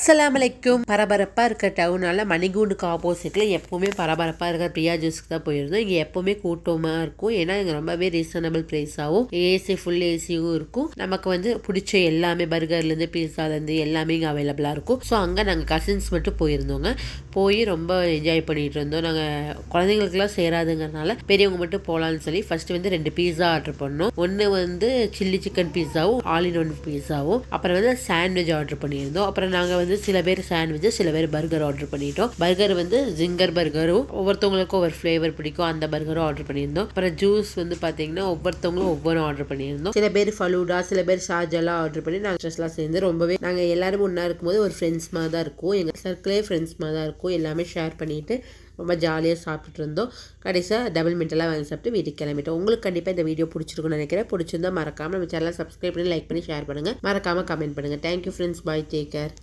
அஸ்ஸலாமு அலைக்கும். பரபரப்பாக இருக்க டவுனால் மணிகூண்டுக்கு ஆப்போசிட்டில் எப்போவுமே பரபரப்பாக இருக்கிற பிரியா ஜூஸ்க்கு தான் போயிருந்தோம். இங்கே எப்போவுமே கூட்டமாக இருக்கும். ஏன்னா இங்கே ரொம்பவே ரீசனபிள் ப்ரைஸாகவும் ஏசி ஃபுல் ஏசியும் இருக்கும். நமக்கு வந்து பிடிச்ச எல்லாமே பர்கர்லேருந்து பீஸாலேருந்து எல்லாமே இங்கே அவைலபிளாக இருக்கும். ஸோ அங்கே நாங்கள் கசின்ஸ் மட்டும் போயிருந்தோங்க. போய் ரொம்ப என்ஜாய் பண்ணிகிட்டு இருந்தோம். நாங்கள் குழந்தைங்களுக்குலாம் சேராதுங்கிறதுனால பெரியவங்க மட்டும் போகலான்னு சொல்லி ஃபஸ்ட்டு வந்து 2 பீஸா ஆர்டர் பண்ணோம். ஒன்று வந்து சில்லி சிக்கன் பீஸாவும் ஆல் இன் ஒன் பீஸாவும், அப்புறம் வந்து சாண்ட்விச் ஆர்டர் பண்ணியிருந்தோம். அப்புறம் நாங்கள் வந்து சில பேர் சாண்ட்விச், சில பேர் பர்கர் ஆர்டர் பண்ணிட்டோம். பர்கர் வந்து ஜிங்கர் பர்கரும் ஒவ்வொருத்தவங்களுக்கும் ஒவ்வொரு ஃப்ளேவர் பிடிக்கும், அந்த பர்கரும் ஆர்டர் பண்ணியிருந்தோம். அப்புறம் ஜூஸ் வந்து பார்த்தீங்கன்னா ஒவ்வொருத்தவங்களும் ஒவ்வொரு ஆர்டர் பண்ணியிருந்தோம். சில பேர் ஃபலூடா, சில பேர் ஷார்ஜெல்லாம் ஆர்டர் பண்ணி நாங்கள் ஸ்ட்ரெஸ்லாம் சேர்ந்து ரொம்பவே நாங்கள் எல்லாரும் ஒன்றா இருக்கும்போது ஒரு ஃப்ரெண்ட்ஸ் மாதிரி தான் இருக்கும். எங்கள் சர்க்கிளே ஃப்ரெண்ட்ஸ் மாதிரி தான் இருக்கும். எல்லாமே ஷேர் பண்ணிட்டு ரொம்ப ஜாலியாக சாப்பிட்டுட்டு இருந்தோம். கடைசியாக டபுள் மின்ட்டெல்லாம் வாங்கி சாப்பிட்டு வீட்டுக்கு கிளம்பிட்டோம். உங்களுக்கு கண்டிப்பாக இந்த வீடியோ பிடிச்சிருக்குன்னு நினைக்கிறேன். பிடிச்சிருந்தா மறக்காமல் நம்ம சேனலை சப்ஸ்கிரைப் பண்ணி லைக் பண்ணி ஷேர் பண்ணுங்கள். மறக்காமல் கமெண்ட் பண்ணுங்கள். Thank you friends. Bye. Take care.